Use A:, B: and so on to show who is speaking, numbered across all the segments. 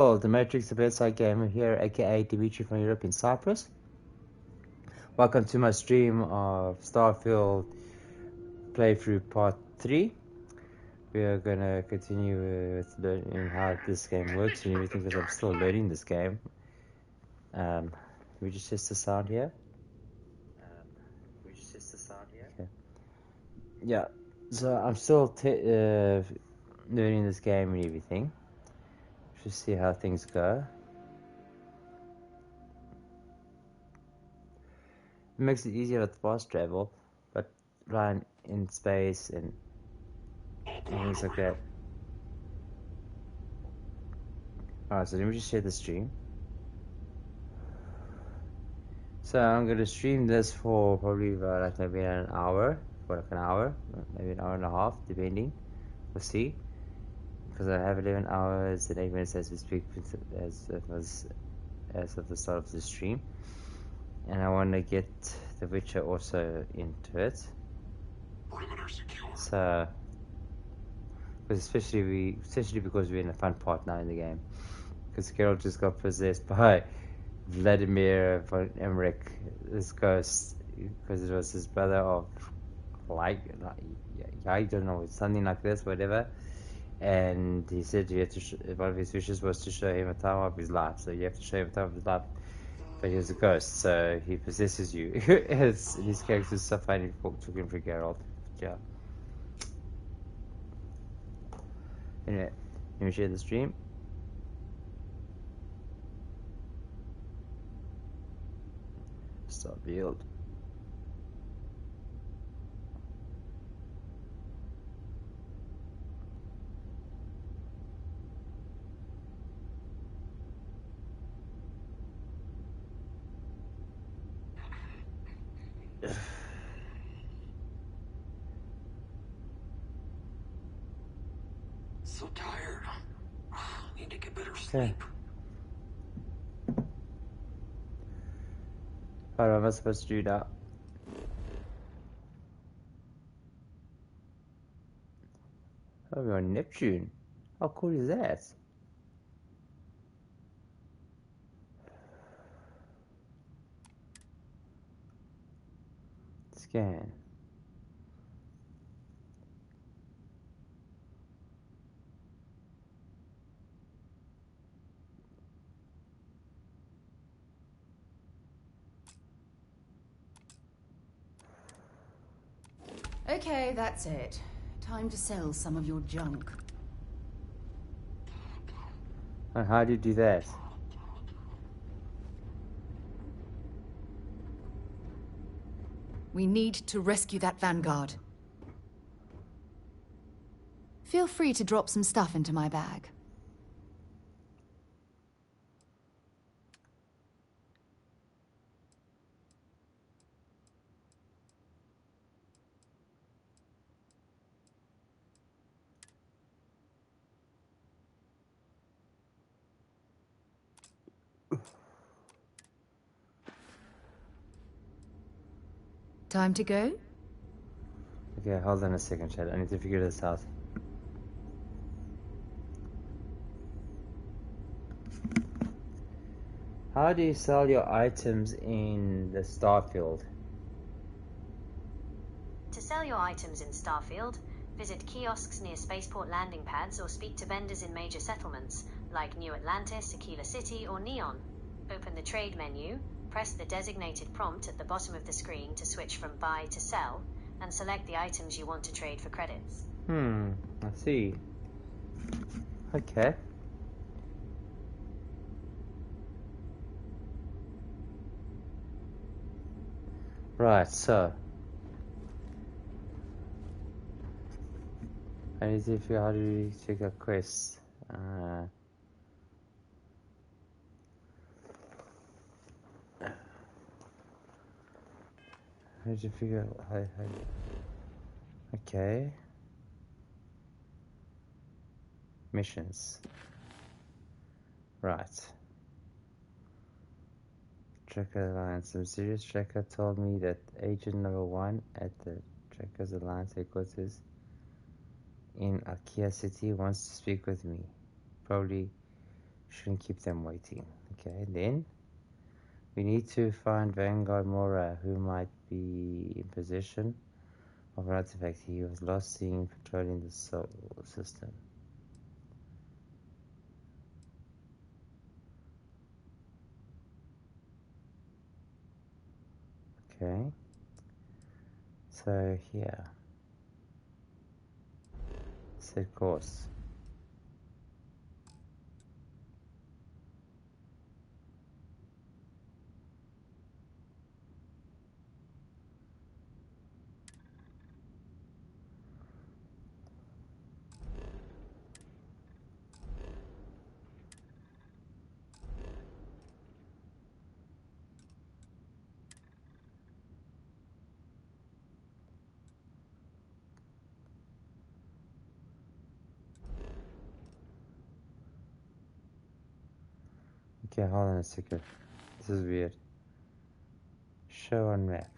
A: Oh, the Matrix, the bedside gamer here, aka Dimitri from Europe in Cyprus. Welcome to my stream of Starfield playthrough part 3. We are gonna continue with learning how this game works and everything because I'm still learning this game. We just test the sound here. Okay. Yeah, so I'm still learning this game and everything. Just see how things go. It makes it easier with fast travel, but run in space and things like that. Alright, so let me just share the stream. So I'm gonna stream this for probably about like maybe an hour, maybe an hour and a half, depending. We'll see. Because I have 11 hours and 8 minutes as we speak, as of the start of the stream. And I want to get The Witcher also into it. So, especially because we're in a fun part now in the game. Because Geralt just got possessed by Vladimir von Emmerich, this ghost, because it was his brother of I don't know, something like this, whatever. And he said you had to one of his wishes was to show him a time of his life. So you have to show him a time of his life. But he was a ghost, so he possesses you. His character is so funny talking for Geralt. Yeah. Anyway, let me share the stream. Starfield.
B: So tired. Need to get better sleep.
A: Okay. What am I supposed to do now? Oh, we're on Neptune. How cool is that? Scan.
C: Okay, that's it. Time to sell some of your junk.
A: And how do you do that?
C: We need to rescue that vanguard. Feel free to drop some stuff into my bag. Time to go?
A: Okay, hold on a second, chat. I need to figure this out. How do you sell your items in the Starfield?
D: To sell your items in Starfield, visit kiosks near spaceport landing pads or speak to vendors in major settlements, like New Atlantis, Aquila City, or Neon. Open the trade menu, press the designated prompt at the bottom of the screen to switch from buy to sell, and select the items you want to trade for credits.
A: I see. Okay. Right, so I need to figure out how to check out quests. I need to figure out how. Okay. Missions. Right. Tracker Alliance. Some serious tracker told me that agent number 1 at the Trackers Alliance headquarters in Akia City wants to speak with me. Probably Shouldn't keep them waiting. Okay, then we need to find Vanguard Mora, who might be in possession of an artifact. He was last seen patrolling the solar system. Okay, so here, set course. Okay, hold on a second. This is weird. Show on map.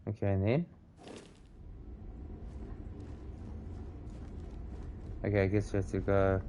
A: Okay, and then? Okay, I guess we have to go.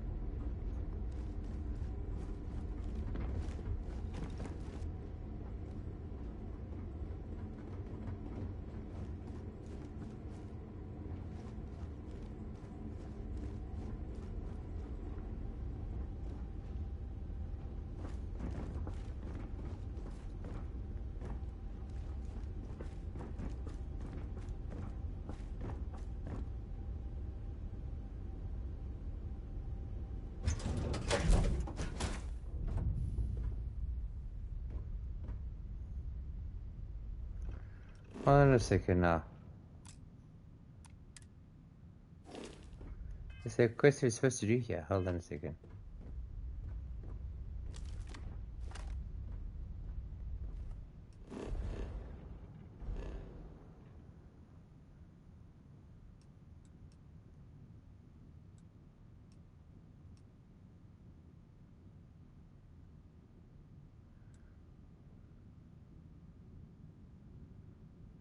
A: Hold on a second now. Is there a quest we're supposed to do here? Hold on a second.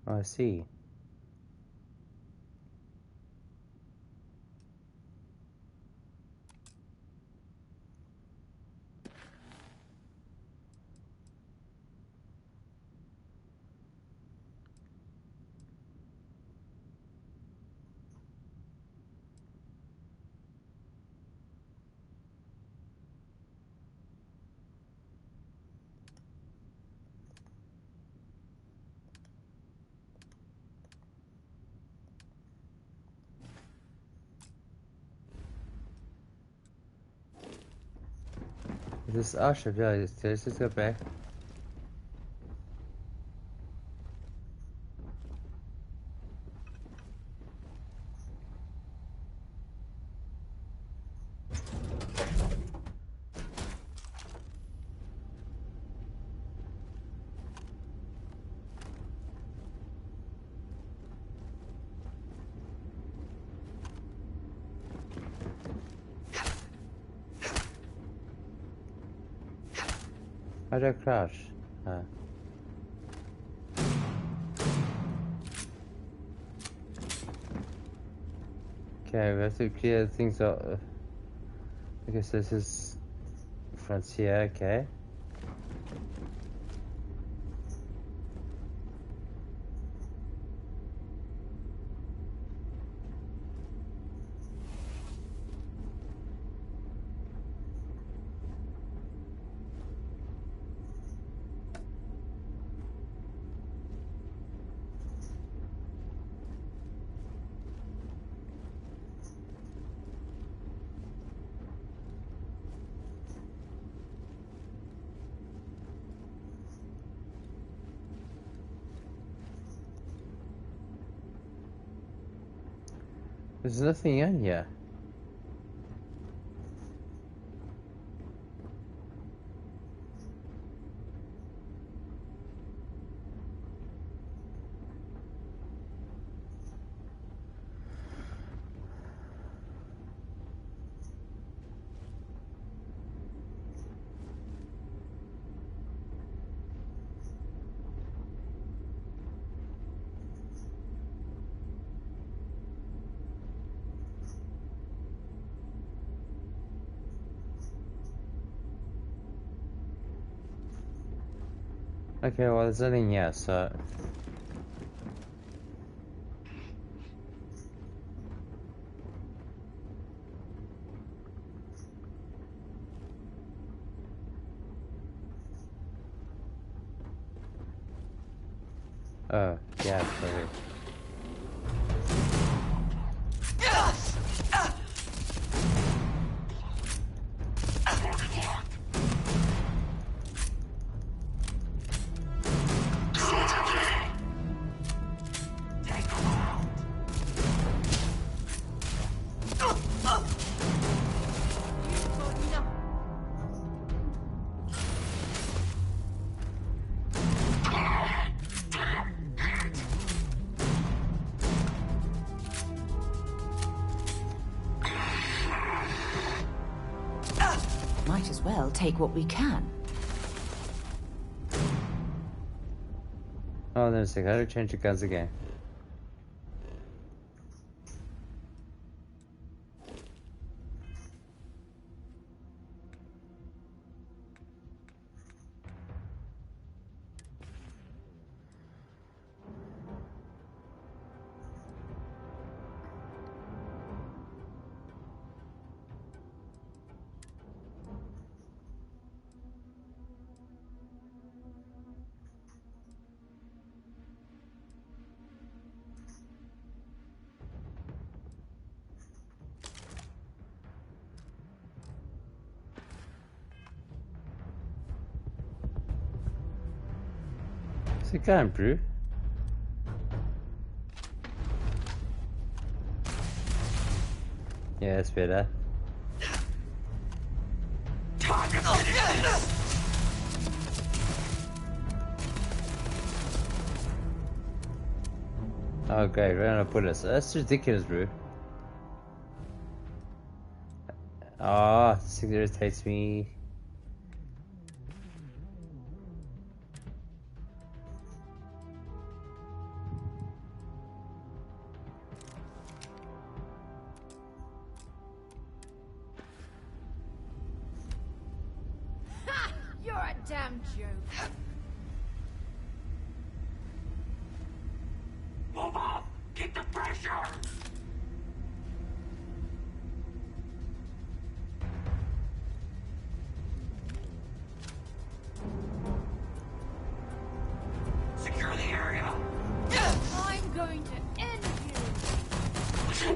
A: Oh, I see. This Asha, yeah, let's just go back. How do I crouch? Okay, we have to clear things out. I guess this is frontier, okay. There's nothing on here. Okay, well, there's nothing here, so. Oh, yeah, sorry.
C: Might as well take what we can.
A: Oh, there's a second. How to change the guns again? It's a gun, bro. Yeah, it's better. Oh, great. We're gonna put us. That's ridiculous, bro. Oh, this irritates me.
C: You're a damn joke.
B: Move up! Keep the pressure! Secure the area!
C: I'm going to end you.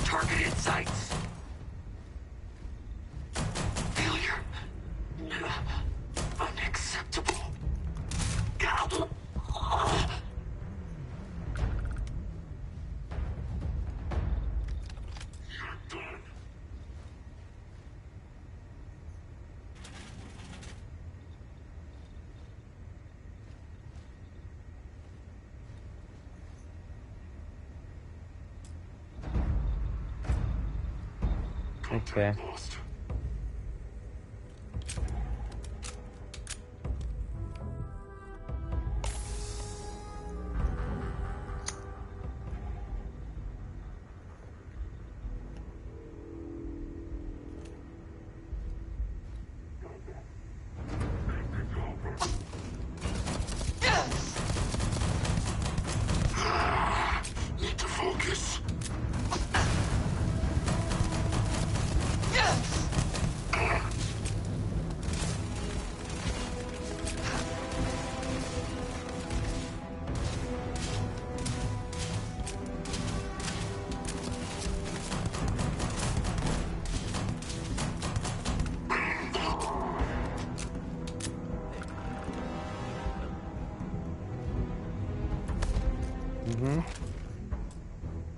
B: Target in sights! Failure! Unacceptable! You're done.
A: Okay.
B: Lost. Need to focus.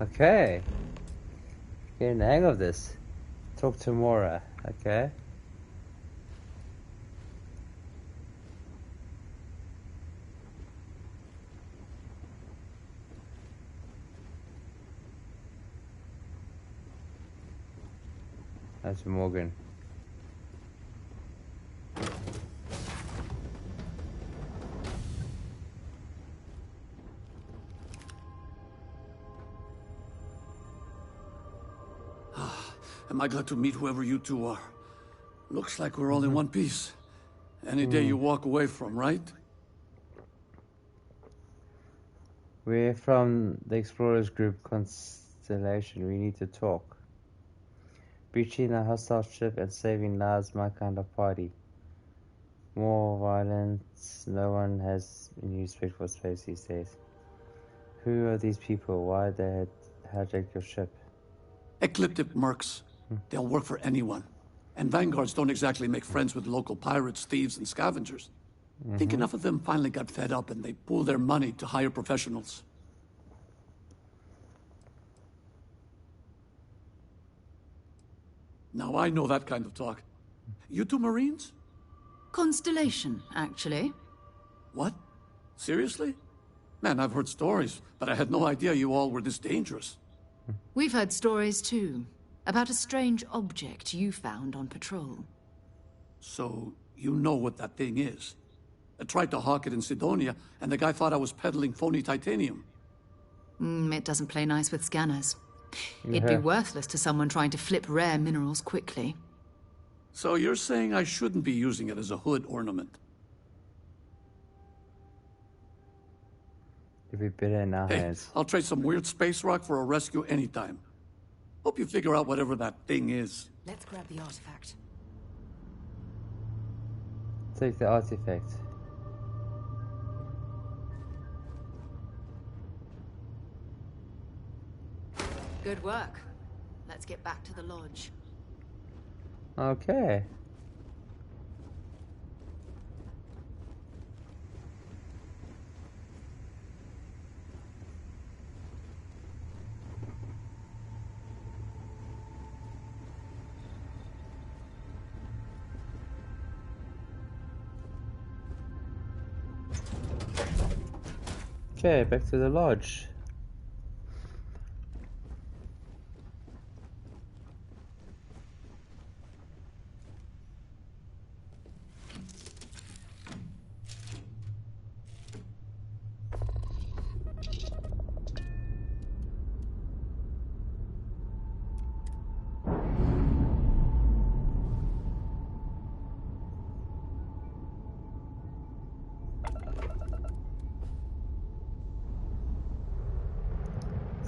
A: Okay. Getting the hang of this. Talk to Mora. Okay. That's Morgan.
E: Am I glad to meet whoever you two are. Looks like we're all in one piece. Any day you walk away from, right?
A: We're from the Explorers Group Constellation. We need to talk. Breaching a hostile ship and saving lives, my kind of party. More violence. No one has any respect for space these days. Who are these people? Why they hijack your ship?
E: Ecliptic mercs. They'll work for anyone. And vanguards don't exactly make friends with local pirates, thieves, and scavengers. Think enough of them finally got fed up and they pooled their money to hire professionals. Now I know that kind of talk. You two Marines?
C: Constellation, actually.
E: What? Seriously? Man, I've heard stories, but I had no idea you all were this dangerous.
C: We've heard stories too, about a strange object you found on patrol.
E: So, you know what that thing is? I tried to hawk it in Sidonia, and the guy thought I was peddling phony titanium.
C: It doesn't play nice with scanners. It'd be worthless to someone trying to flip rare minerals quickly.
E: So you're saying I shouldn't be using it as a hood ornament?
A: It'd be better in our
E: Hey,
A: hands.
E: I'll trade some weird space rock for a rescue anytime. Hope you figure out whatever that thing is.
C: Let's grab the artifact.
A: Take the artifact.
C: Good work. Let's get back to the lodge.
A: Okay. Okay, back to the lodge.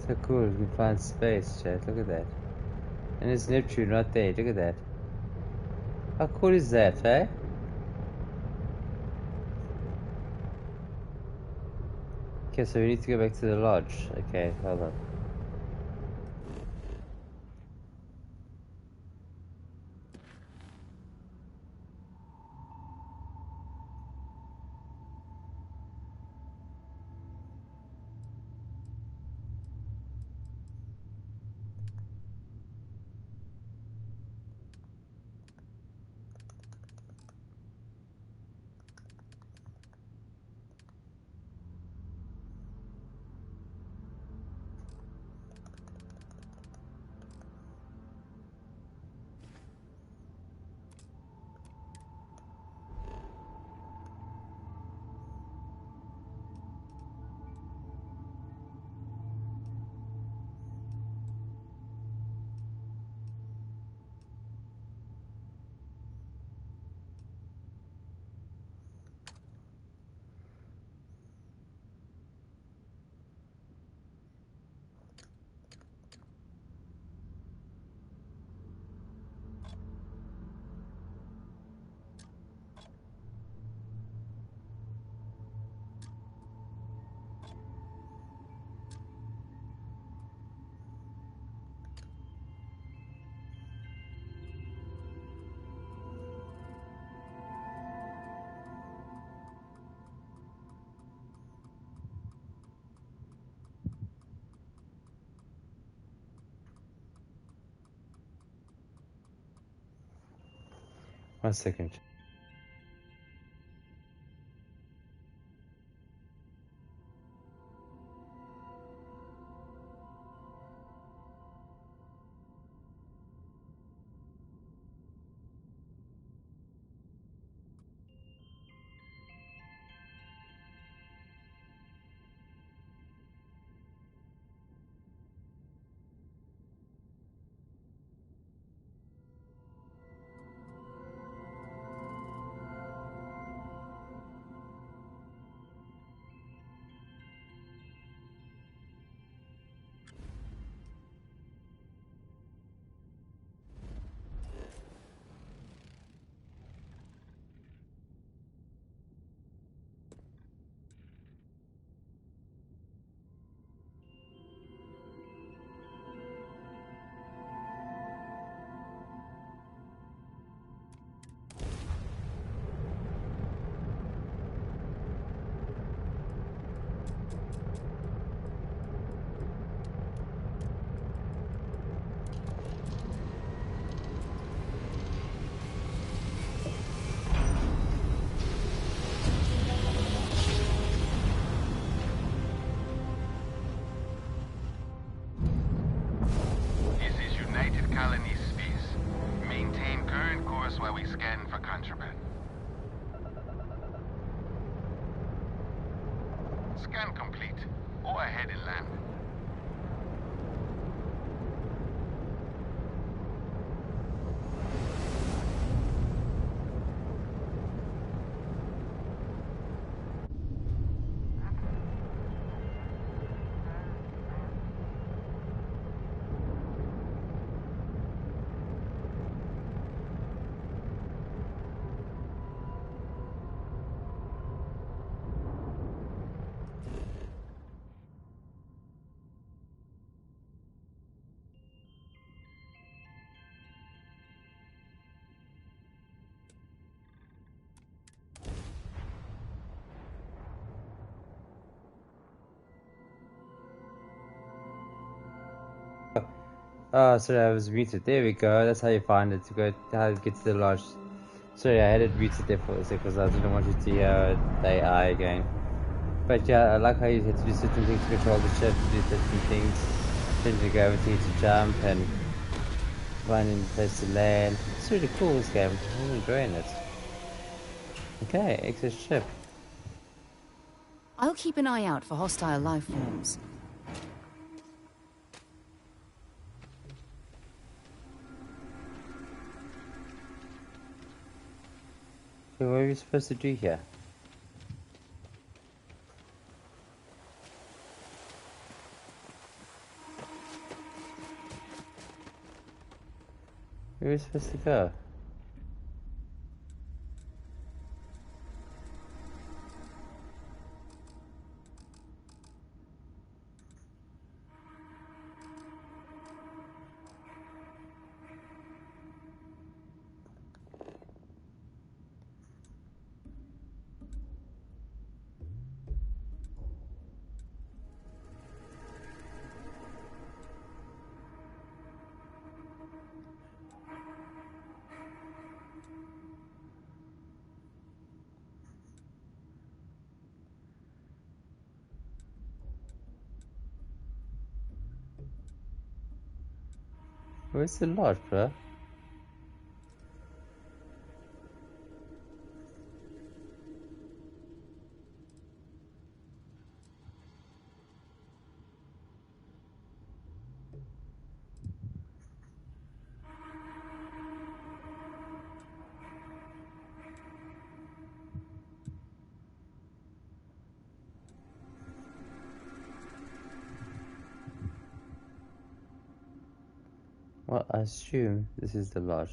A: So cool, we can find space, chat. Look at that. And it's Neptune right there. Look at that. How cool is that, eh? Okay, so we need to go back to the lodge. Okay, hold on. One second.
B: Scan complete. Go ahead and land.
A: Oh, sorry, I was muted. There we go. That's how you find it. To go, how to get to the lodge. Sorry, I had it muted there for a second because I didn't want you to hear the AI again. But yeah, I like how you had to do certain things to control the ship, to do certain things, changing gravity to jump and finding a place to land. It's really cool, this game. I'm enjoying it. Okay, exit ship.
C: I'll keep an eye out for hostile life forms.
A: So what are we supposed to do here? Where are we supposed to go? Where's the lodge, bro? Well, I assume this is the lodge.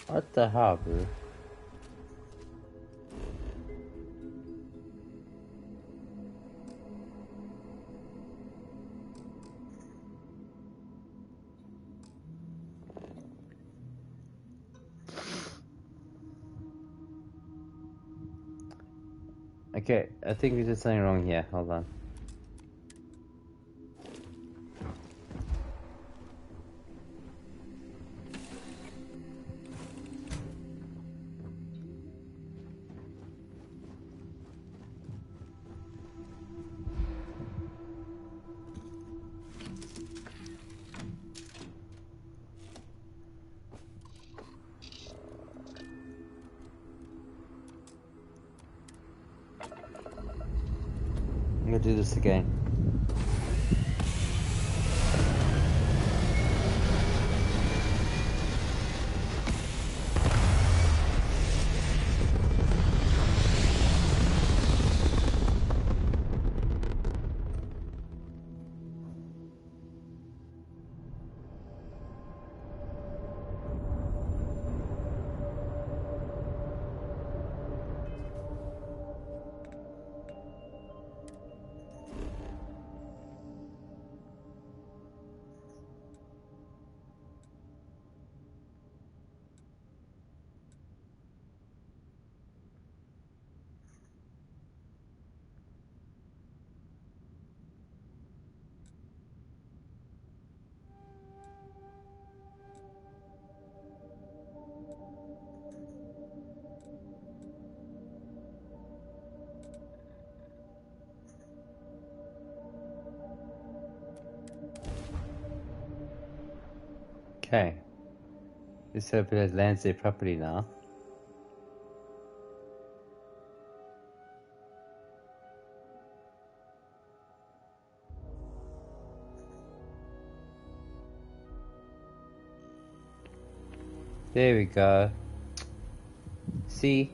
A: What the hell, bro? Okay, I think we did something wrong here. Hold on. I'm gonna do this again. Okay. Let's hope it lands there properly now. There we go. See?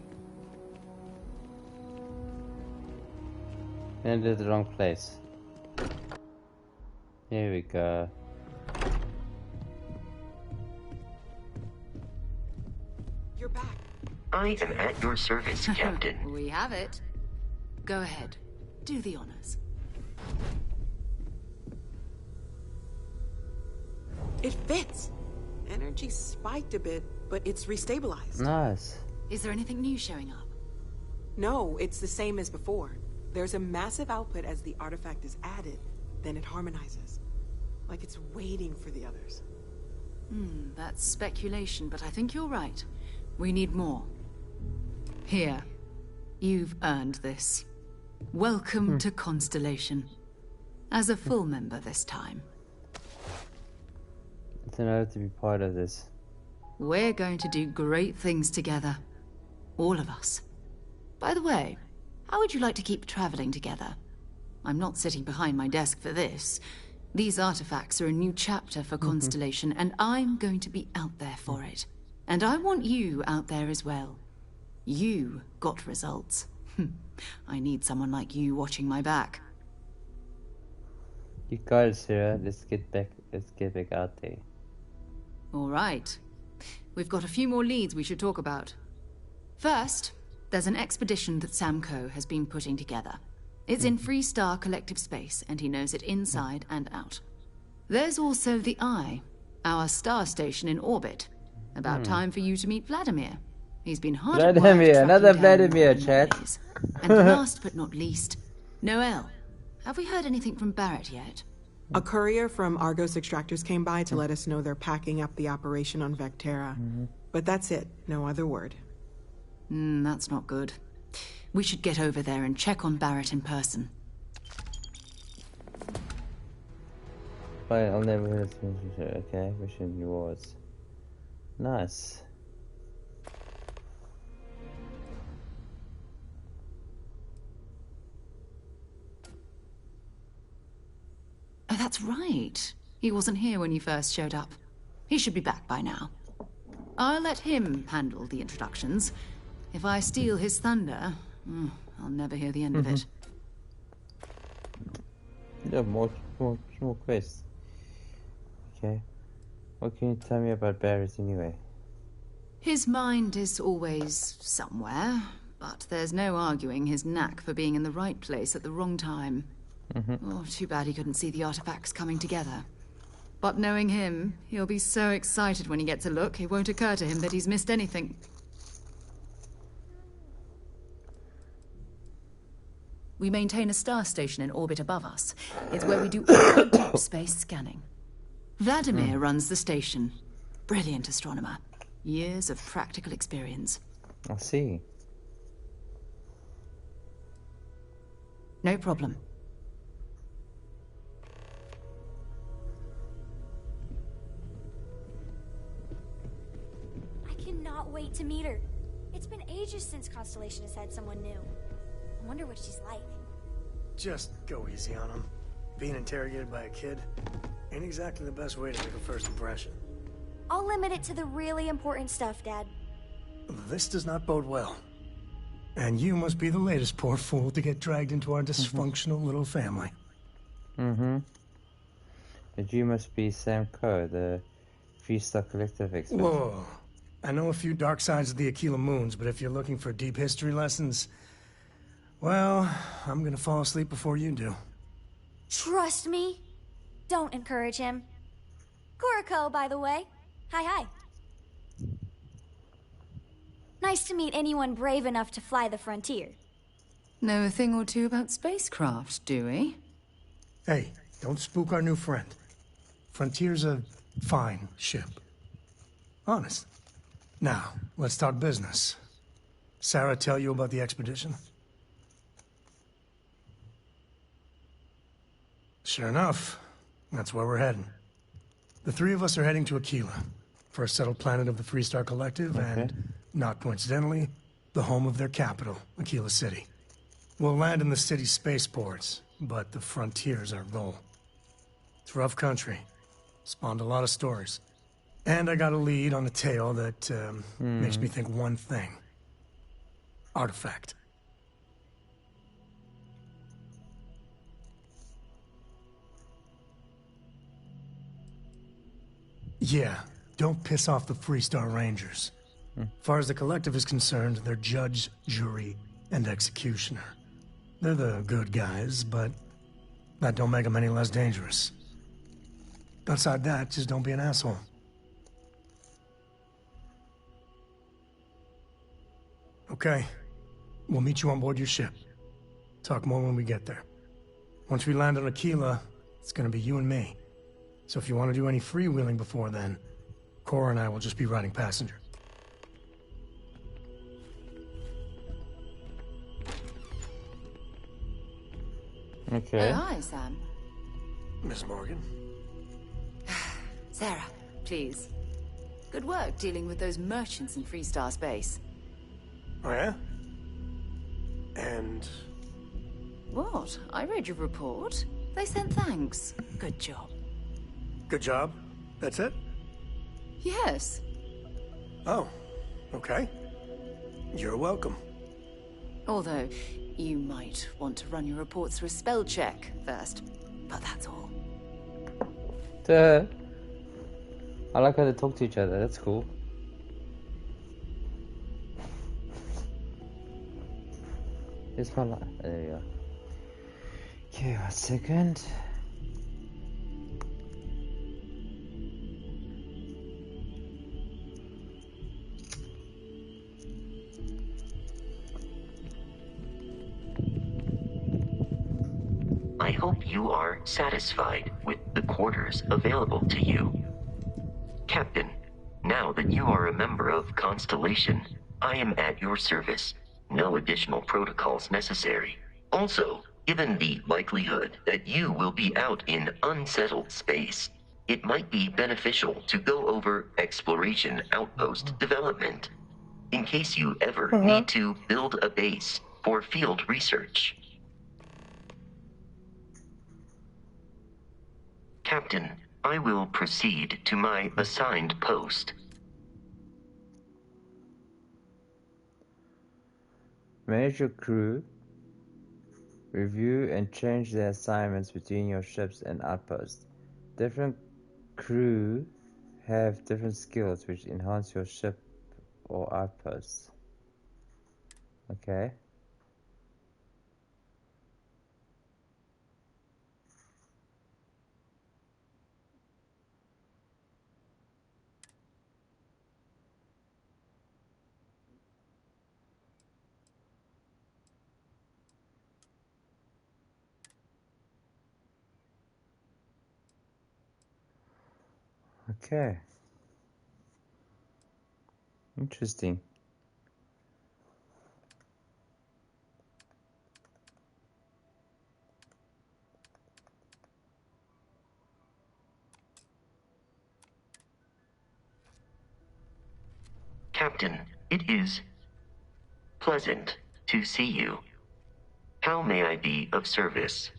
A: Landed the wrong place. There we go.
F: You're back.
G: I am at your service, Captain.
C: We have it. Go ahead. Do the honors.
F: It fits. Energy spiked a bit, but it's restabilized.
A: Nice.
C: Is there anything new showing up?
F: No, it's the same as before. There's a massive output as the artifact is added, then it harmonizes. Like it's waiting for the others.
C: That's speculation, but I think you're right. We need more. Here. You've earned this. Welcome to Constellation. As a full member this time.
A: It's an honor to be part of this.
C: We're going to do great things together. All of us. By the way, how would you like to keep traveling together? I'm not sitting behind my desk for this. These artifacts are a new chapter for Constellation, and I'm going to be out there for it. And I want you out there as well. You got results. I need someone like you watching my back.
A: You got it, Sarah. Let's get back out there.
C: All right. We've got a few more leads we should talk about. First, there's an expedition that Samco has been putting together. It's in Freestar Collective Space, and he knows it inside and out. There's also the Eye, our star station in orbit. About time for you to meet Vladimir. He's been hard at work
A: Vladimir,
C: tracking
A: another
C: down
A: Vladimir,
C: more
A: chat.
C: anomalies. And last but not least, Noel. Have we heard anything from Barrett yet?
F: A courier from Argos Extractors came by to let us know they're packing up the operation on Vectera. But that's it. No other word.
C: That's not good. We should get over there and check on Barrett in person.
A: Fine, I'll never hear this. Okay, mission rewards. Nice.
C: Oh, that's right. He wasn't here when you first showed up. He should be back by now. I'll let him handle the introductions. If I steal his thunder, I'll never hear the end of it.
A: Yeah, more quests. Okay. What can you tell me about Barrett anyway?
C: His mind is always somewhere, but there's no arguing his knack for being in the right place at the wrong time. Oh, too bad he couldn't see the artifacts coming together. But knowing him, he'll be so excited when he gets a look, it won't occur to him that he's missed anything. We maintain a star station in orbit above us. It's where we do all our deep space scanning. Vladimir runs the station. Brilliant astronomer. Years of practical experience.
A: I see.
C: No problem.
H: I cannot wait to meet her. It's been ages since Constellation has had someone new. I wonder what she's like.
I: Just go easy on him. Being interrogated by a kid ain't exactly the best way to make a first impression.
H: I'll limit it to the really important stuff, Dad.
I: This does not bode well. And you must be the latest poor fool to get dragged into our dysfunctional little family.
A: And you must be Sam Coe, the Freestar Collective expert.
I: Whoa. I know a few dark sides of the Aquila Moons, but if you're looking for deep history lessons, well, I'm gonna fall asleep before you do.
H: Trust me. Don't encourage him. Kuriko, by the way. Hi. Nice to meet anyone brave enough to fly the frontier.
C: Know a thing or two about spacecraft, do we?
I: Hey, don't spook our new friend. Frontier's a fine ship. Honest. Now, let's talk business. Sarah tell you about the expedition? Sure enough, that's where we're heading. The three of us are heading to Aquila, first settled planet of the Freestar Collective, and, not coincidentally, the home of their capital, Aquila City. We'll land in the city's spaceports, but the frontier's our goal. It's rough country. Spawned a lot of stories. And I got a lead on a tale that makes me think one thing. Artifact. Yeah, don't piss off the Freestar Rangers. As far as the Collective is concerned, they're judge, jury, and executioner. They're the good guys, but that don't make them any less dangerous. Outside that, just don't be an asshole. Okay. We'll meet you on board your ship. Talk more when we get there. Once we land on Aquila, it's gonna be you and me. So if you want to do any freewheeling before then, Cora and I will just be riding passenger.
A: Okay.
C: Oh, hi, Sam.
I: Miss Morgan?
C: Sarah, please. Good work dealing with those merchants in Freestar space.
I: Oh, yeah? And...
C: What? I read your report. They sent thanks. Good job.
I: good job? That's it?
C: Yes.
I: Oh, okay. You're welcome.
C: Although, you might want to run your reports through a spell check first. But that's all.
A: I like how they talk to each other. That's cool. Here's my life. There we go. Okay, 1 second.
G: I hope you are satisfied with the quarters available to you. Captain, now that you are a member of Constellation, I am at your service. No additional protocols necessary. Also, given the likelihood that you will be out in unsettled space, it might be beneficial to go over exploration outpost development, in case you ever need to build a base for field research. Captain, I will proceed to my assigned post.
A: Manage your crew. Review and change the assignments between your ships and outposts. Different crew have different skills which enhance your ship or outposts. Okay. Okay. Interesting.
G: Captain, it is pleasant to see you. How may I be of service?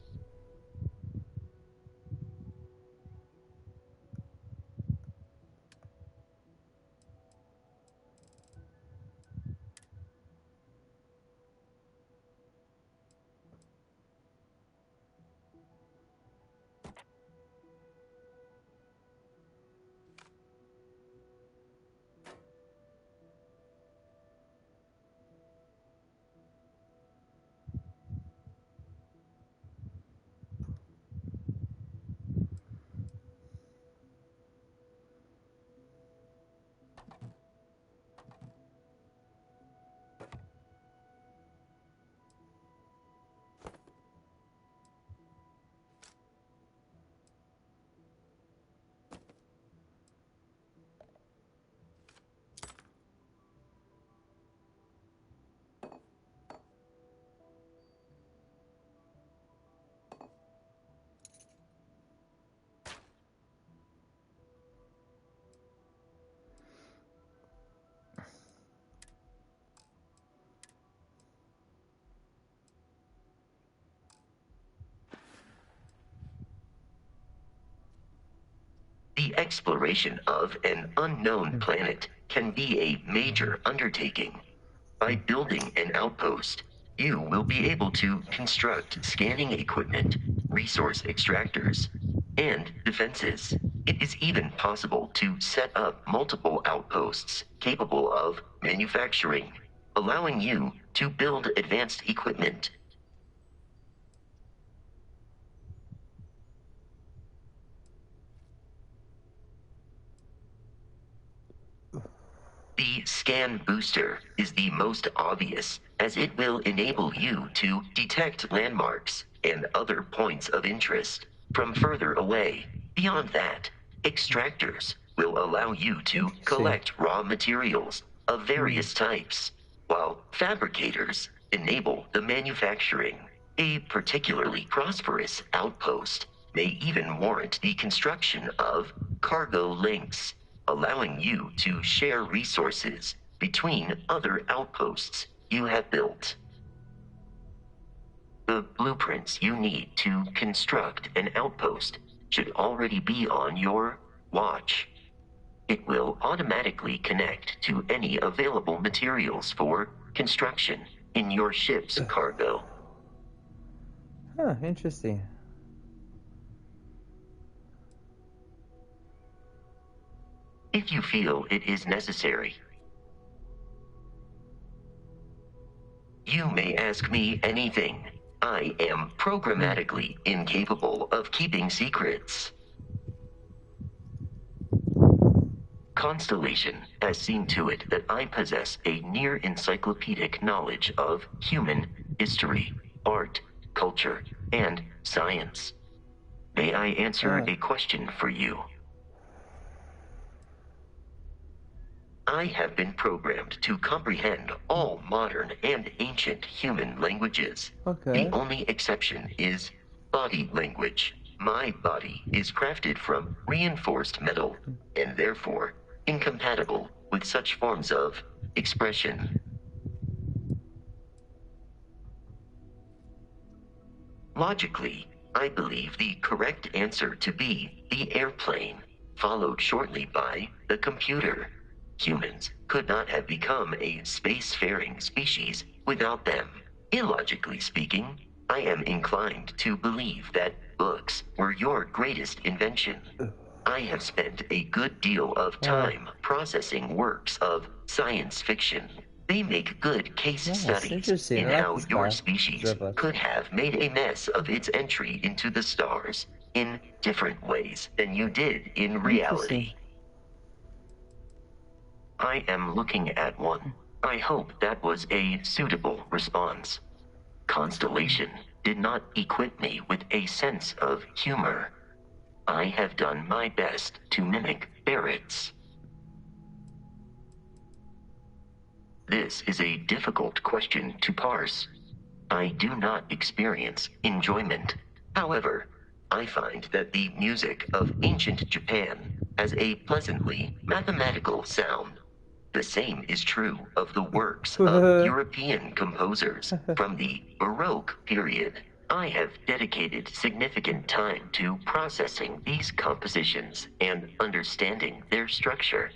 G: exploration of an unknown planet can be a major undertaking. By building an outpost, you will be able to construct scanning equipment, resource extractors, and defenses. It is even possible to set up multiple outposts capable of manufacturing, allowing you to build advanced equipment. The scan booster is the most obvious, as it will enable you to detect landmarks and other points of interest from further away. Beyond that, extractors will allow you to collect raw materials of various types, while fabricators enable the manufacturing. A particularly prosperous outpost may even warrant the construction of cargo links, allowing you to share resources between other outposts you have built. The blueprints you need to construct an outpost should already be on your watch. It will automatically connect to any available materials for construction in your ship's cargo.
A: Huh, interesting.
G: If you feel it is necessary, you may ask me anything. I am programmatically incapable of keeping secrets. Constellation has seen to it that I possess a near-encyclopedic knowledge of human history, art, culture, and science. May I answer a question for you? I have been programmed to comprehend all modern and ancient human languages. The only exception is body language. My body is crafted from reinforced metal, and therefore incompatible with such forms of expression. Logically, I believe the correct answer to be the airplane, followed shortly by the computer. Humans could not have become a spacefaring species without them. Illogically speaking, I am inclined to believe that books were your greatest invention. I have spent a good deal of time processing works of science fiction. They make good case studies in how your species could have made a mess of its entry into the stars in different ways than you did in reality. I am looking at one. I hope that was a suitable response. Constellation did not equip me with a sense of humor. I have done my best to mimic Barrett's. This is a difficult question to parse. I do not experience enjoyment. However, I find that the music of ancient Japan has a pleasantly mathematical sound. The same is true of the works of European composers from the Baroque period. I have dedicated significant time to processing these compositions and understanding their structure.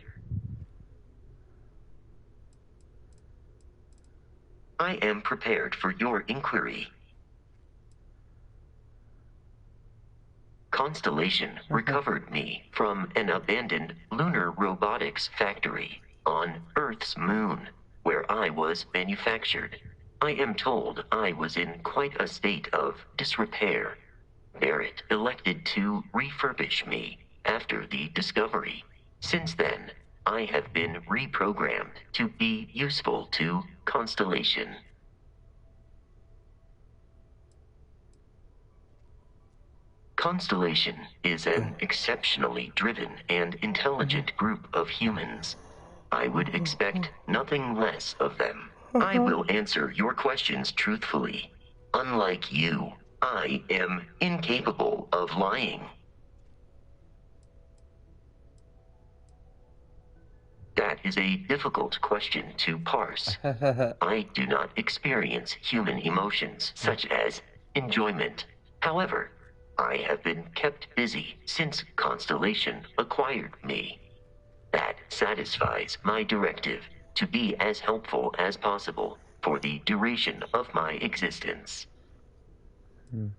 G: I am prepared for your inquiry. Constellation recovered me from an abandoned lunar robotics factory on Earth's moon, where I was manufactured. I am told I was in quite a state of disrepair. Barrett elected to refurbish me after the discovery. Since then, I have been reprogrammed to be useful to Constellation. Constellation is an exceptionally driven and intelligent group of humans. I would expect nothing less of them. I will answer your questions truthfully. Unlike you, I am incapable of lying. That is a difficult question to parse. I do not experience human emotions such as enjoyment. However, I have been kept busy since Constellation acquired acquired me. That satisfies my directive to be as helpful as possible for the duration of my existence. In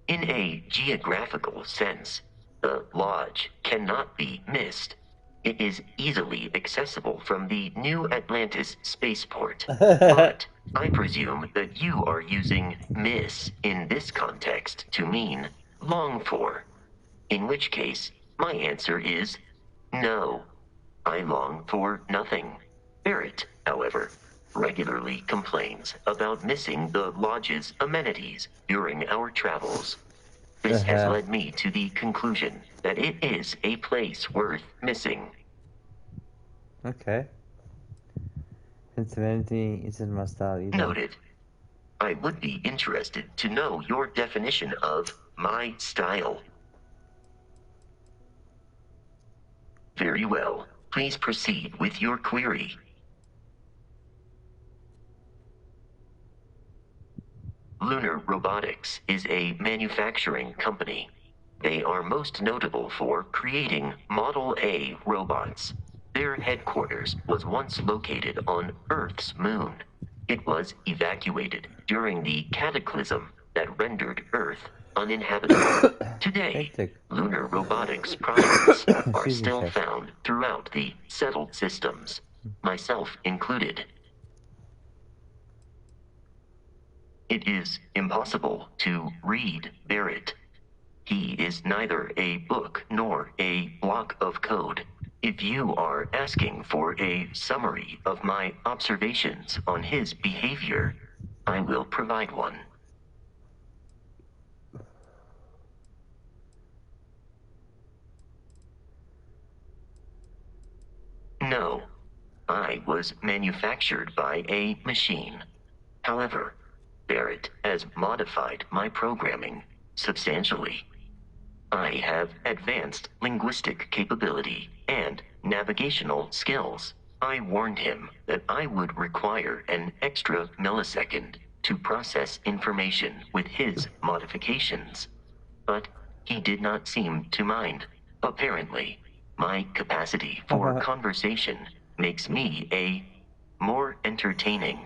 G: a geographical sense, the Lodge cannot be missed. It is easily accessible from the New Atlantis spaceport. But I presume that you are using miss in this context to mean long for. In which case, my answer is no. I long for nothing. Barrett, however, regularly complains about missing the Lodge's amenities during our travels. This has led me to the conclusion that it is a place worth missing.
A: Okay. Sentimentality isn't my style either.
G: Noted. I would be interested to know your definition of my style. Very well. Please proceed with your query. Lunar Robotics is a manufacturing company. They are most notable for creating Model A robots. Their headquarters was once located on Earth's moon. It was evacuated during the cataclysm that rendered Earth uninhabitable. Today, Lunar Robotics products are still found throughout the settled systems, myself included. It is impossible to read Barrett. He is neither a book nor a block of code. If you are asking for a summary of my observations on his behavior, I will provide one. No, I was manufactured by a machine. However, Barrett has modified my programming substantially. I have advanced linguistic capability and navigational skills. I warned him that I would require an extra millisecond to process information with his modifications, but he did not seem to mind. Apparently, my capacity for conversation makes me a more entertaining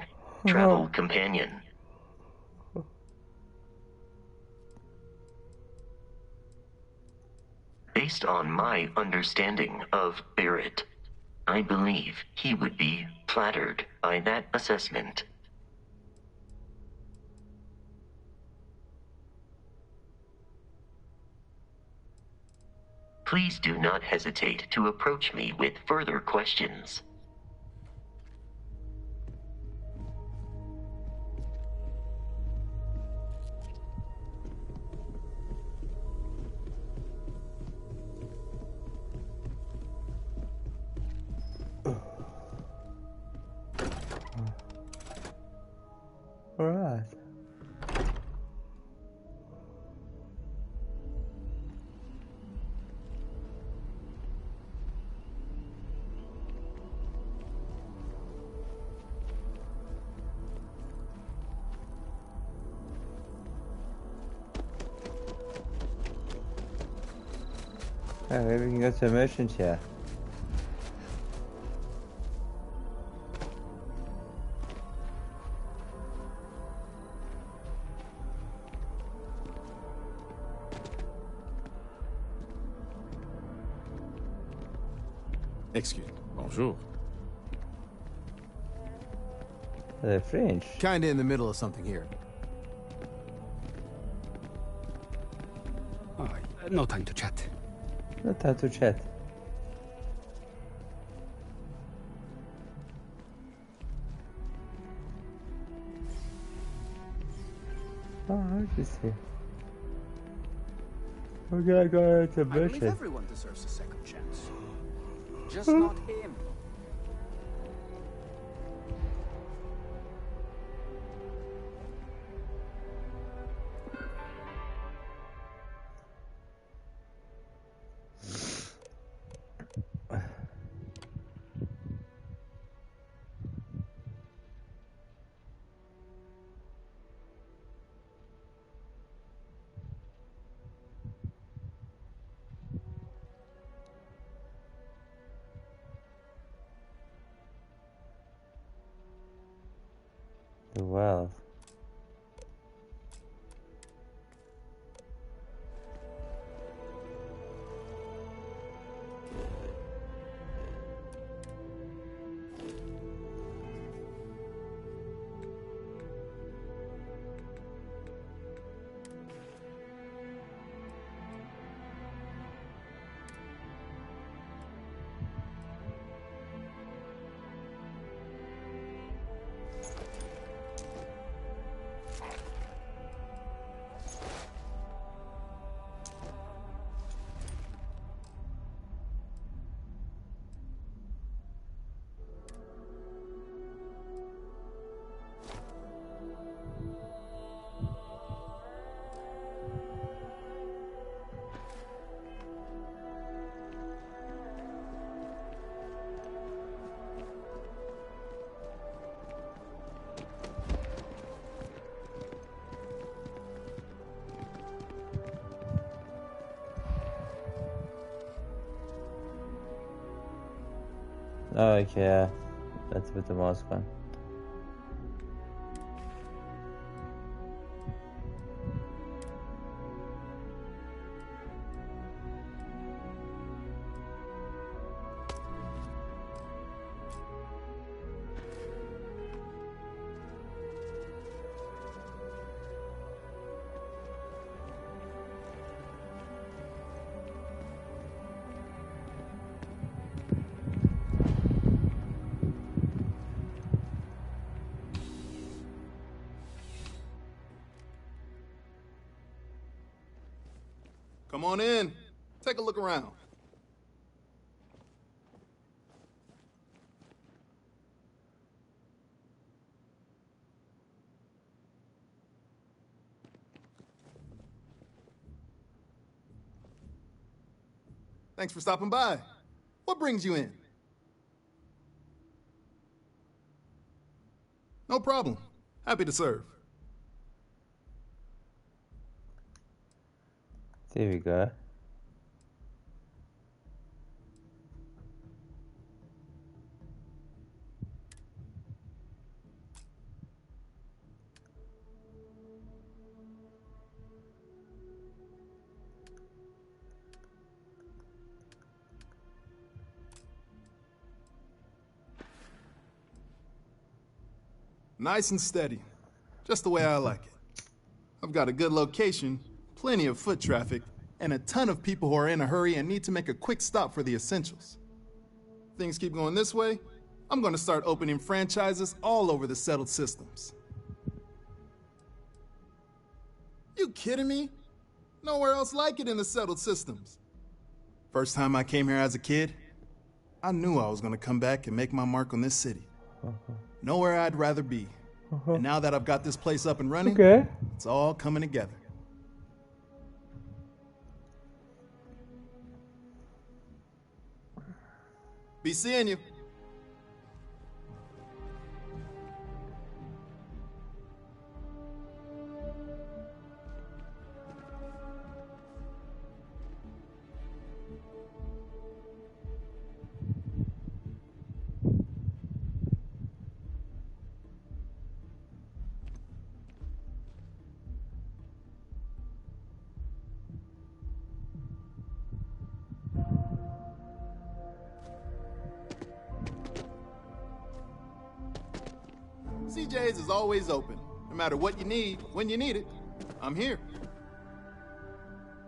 G: travel companion. Based on my understanding of Barrett, I believe he would be flattered by that assessment. Please do not hesitate to approach me with further questions.
A: All right. Oh, maybe we can go to a merchant here.
J: Excuse me. Bonjour.
A: They're French.
J: Kinda in the middle of something here.
K: No time to chat.
A: No time to chat. Oh, I just see. We're gonna go to
K: I believe
A: merchant.
K: everyone deserves a second chance. Just not him.
A: The wealth. Oh, okay, yeah. That's with the mask on.
L: Come on in. Take a look around. Thanks for stopping by. What brings you in? No problem. Happy to serve.
A: There we go.
L: Nice and steady. Just the way I like it. I've got a good location, plenty of foot traffic, and a ton of people who are in a hurry and need to make a quick stop for the essentials. Things keep going this way, I'm gonna start opening franchises all over the settled systems. You kidding me? Nowhere else like it in the settled systems. First time I came here as a kid, I knew I was gonna come back and make my mark on this city. Nowhere I'd rather be. And now that I've got this place up and running, it's all coming together. Be seeing you. CJ's is always open. No matter what you need, when you need it, I'm here.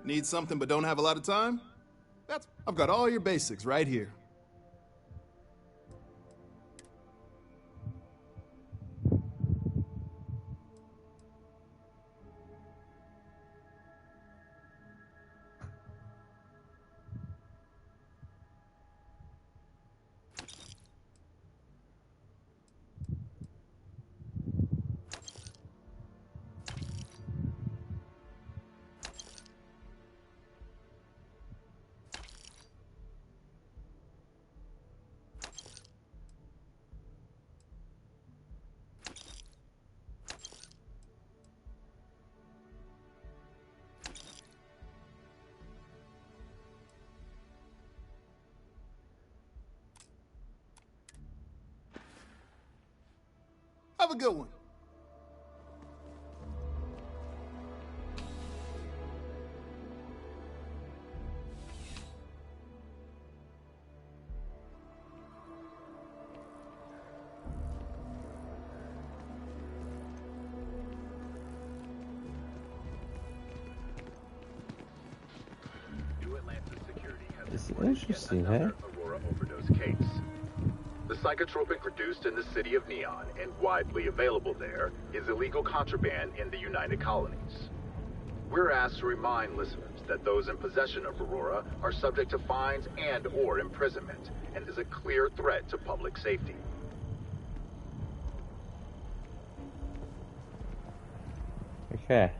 L: Need something but don't have a lot of time? I've got all your basics right here. Have a good one.
A: Interesting,
K: yet another
A: hey?
K: Aurora overdose case. The psychotropic produced in the city of Neon and widely available there is illegal contraband in the United Colonies. We're asked to remind listeners that those in possession of Aurora are subject to fines and/or imprisonment, and is a clear threat to public safety.
A: Okay.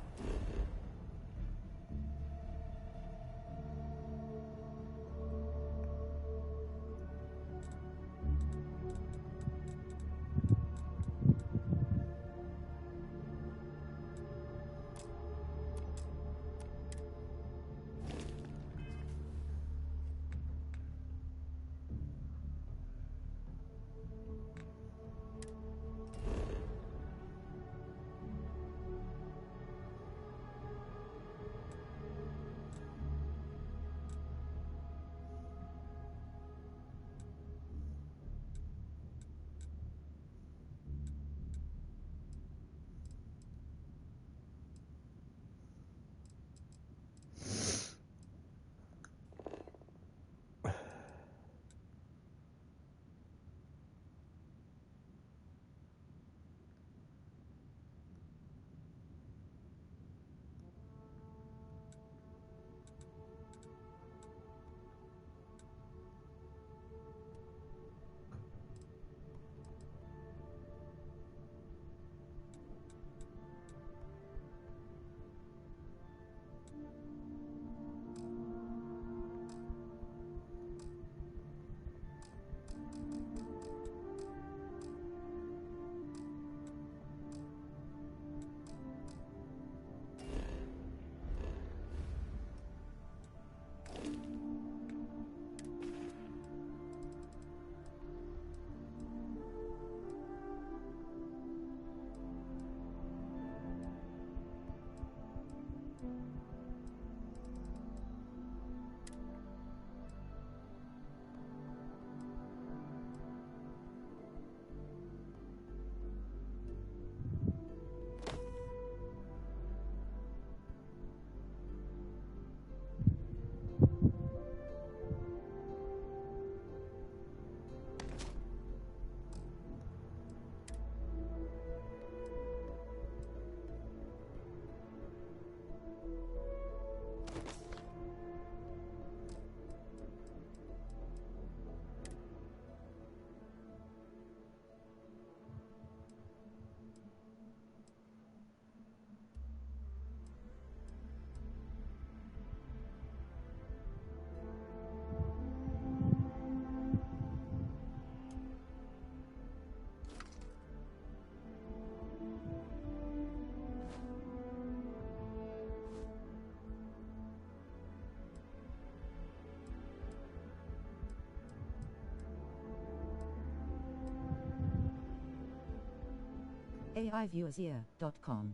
M: AIviewersear.com.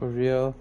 A: For real?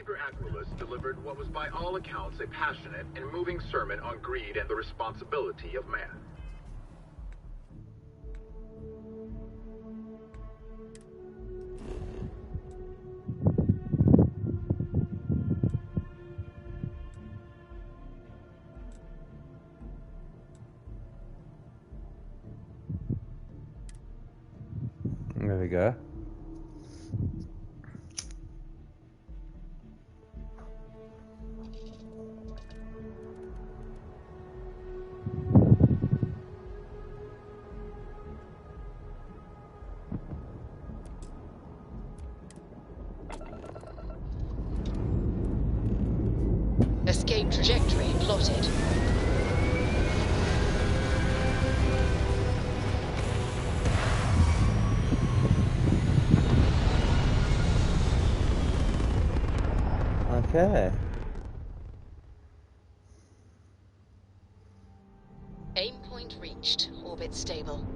K: Savior Aquilus delivered what was by all accounts a passionate and moving sermon on greed and the responsibility of man.
A: There we go.
C: Escape trajectory plotted.
A: Okay.
C: Aim point reached. Orbit stable.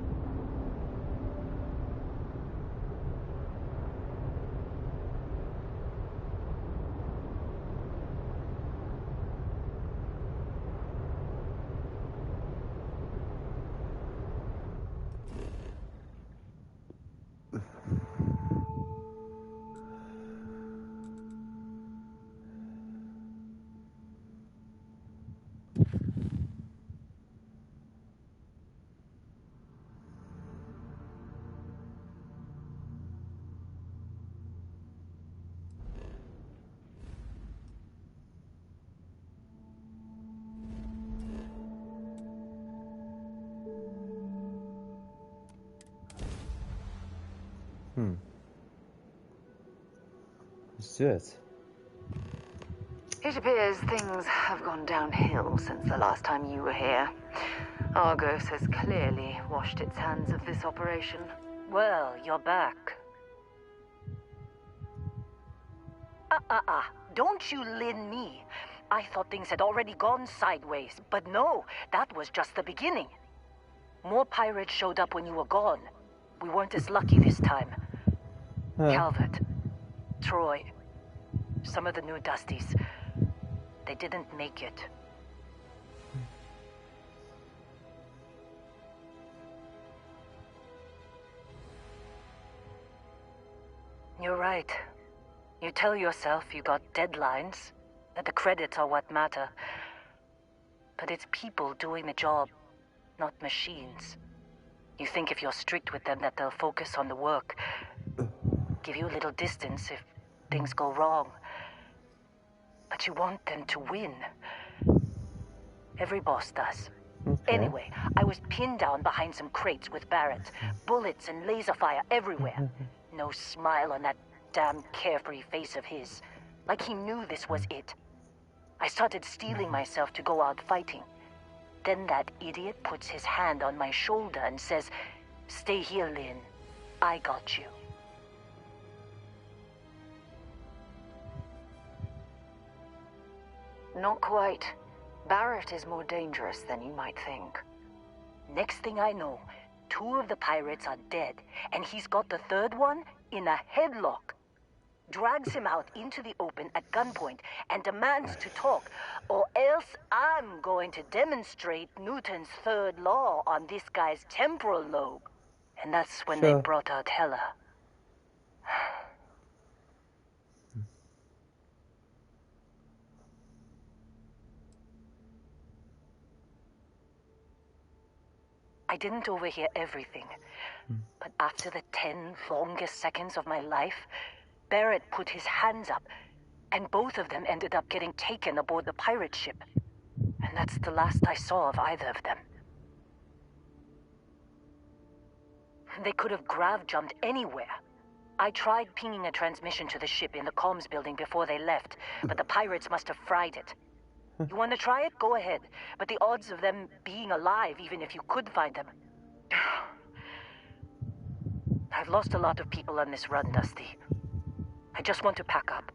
A: Let's do it.
C: It appears things have gone downhill since the last time you were here. Argos has clearly washed its hands of this operation.
M: Well, you're back. Don't you lin me. I thought things had already gone sideways, but no, that was just the beginning. More pirates showed up when you were gone. We weren't as lucky this time. Calvert, Troy, some of the new Dusties, they didn't make it. You're right. You tell yourself you got deadlines, that the credits are what matter. But it's people doing the job, not machines. You think if you're strict with them that they'll focus on the work, give you a little distance if things go wrong. But you want them to win. Every boss does.
A: Okay.
M: Anyway, I was pinned down behind some crates with Barrett. Bullets and laser fire everywhere. No smile on that damn carefree face of his. Like he knew this was it. I started steeling myself to go out fighting. Then that idiot puts his hand on my shoulder and says, "Stay here, Lynn. I got you."
C: Not quite. Barrett is more dangerous than you might think.
M: Next thing I know, 2 of the pirates are dead, and he's got the 3rd one in a headlock. Drags him out into the open at gunpoint and demands to talk, or else I'm going to demonstrate Newton's 3rd law on this guy's temporal lobe. And that's when they brought out Hela. I didn't overhear everything, but after the 10 longest seconds of my life, Barrett put his hands up, and both of them ended up getting taken aboard the pirate ship. And that's the last I saw of either of them. They could have grav-jumped anywhere. I tried pinging a transmission to the ship in the comms building before they left, but the pirates must have fried it. You want to try it? Go ahead. But the odds of them being alive, even if you could find them... I've lost a lot of people on this run, Dusty. I just want to pack up.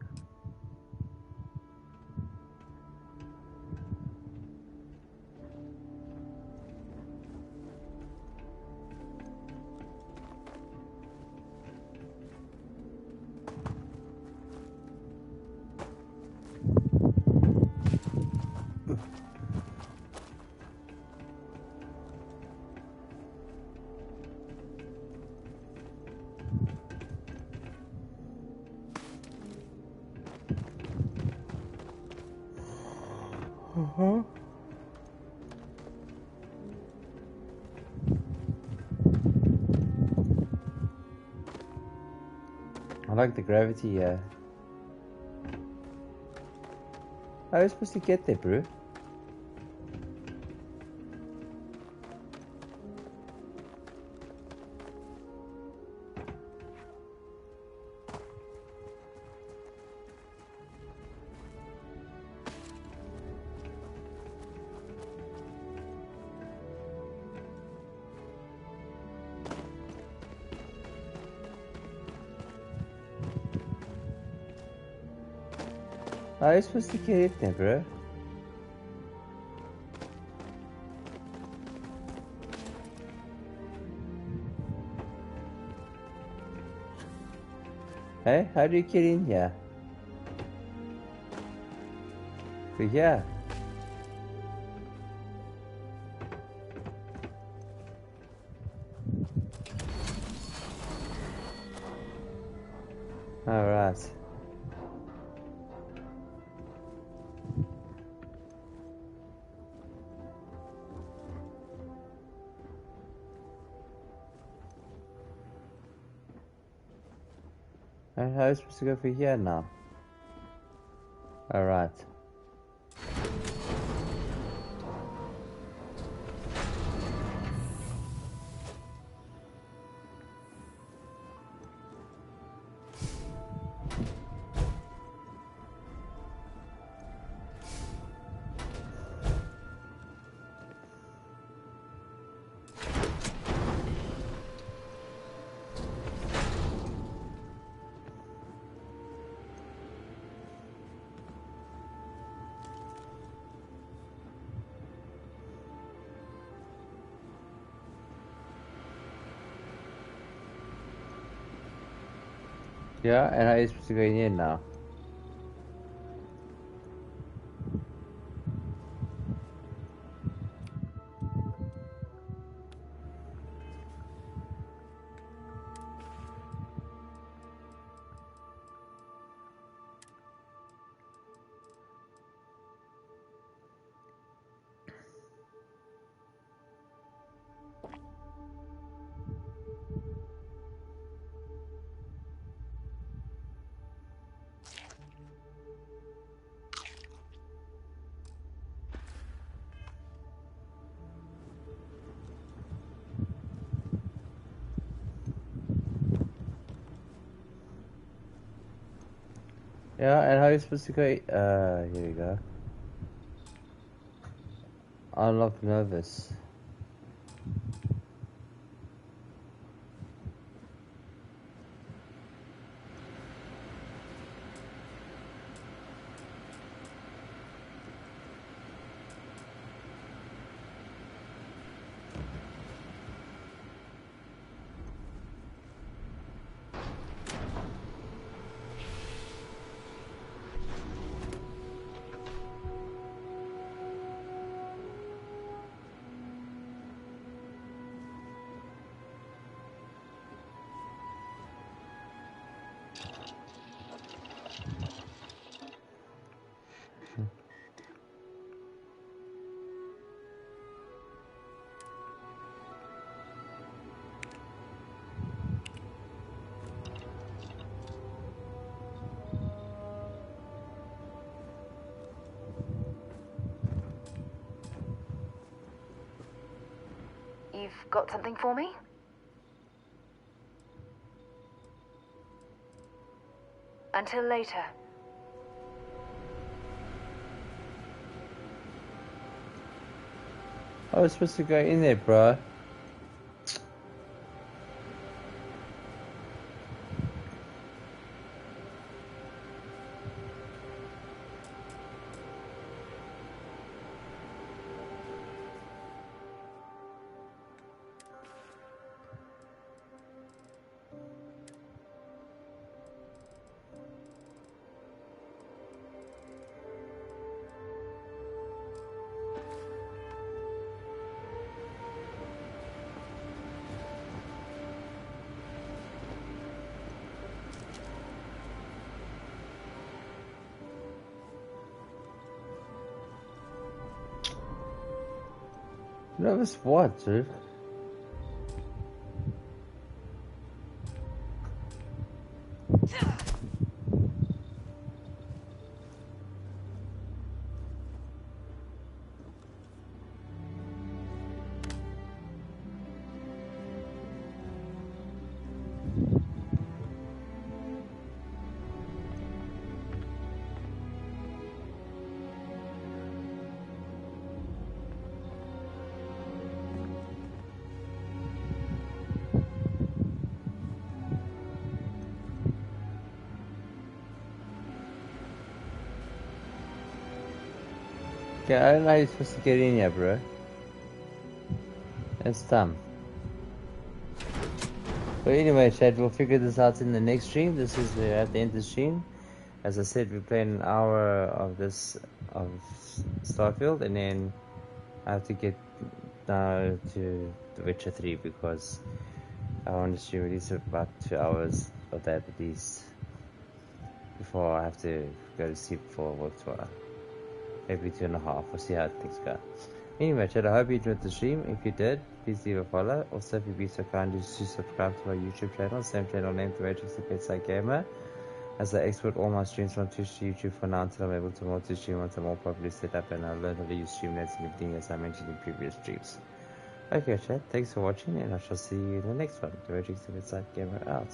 A: Uh-huh. I like the gravity here. How are you supposed to get there, bro? How are you supposed to get it there, bro? Hey, how do you get in here? Yeah. Alright. How are you supposed to go for here now? Alright. Yeah, and how are you supposed to go in here now? Yeah, and how are you supposed to go? Here we go. Unlock Nervous.
M: You've got something for me? Until later.
A: I was supposed to go in there, bro. Nervous what, dude? Okay, I don't know how you're supposed to get in here, bro. That's dumb. But anyway, Chad, we'll figure this out in the next stream. This is at the end of the stream. As I said, we're playing an hour of this of Starfield, and then I have to get now to The Witcher 3 because I want to stream at least about 2 hours of that at least before I have to go to sleep for work tomorrow. Maybe 2.5. We'll see how things go. Anyway, Chad, I hope you enjoyed the stream. If you did, please leave a follow. Also, if you'd be so kind as to subscribe to our YouTube channel, same channel named The Matrix the Bedside Gamer. As I export all my streams from Twitch to YouTube for now until I'm able to multi-stream once I'm more properly set up and I'll learn how to use Streamlabs and everything as I mentioned in previous streams. Okay, Chad, thanks for watching and I shall see you in the next one. The Matrix the Bedside Gamer out.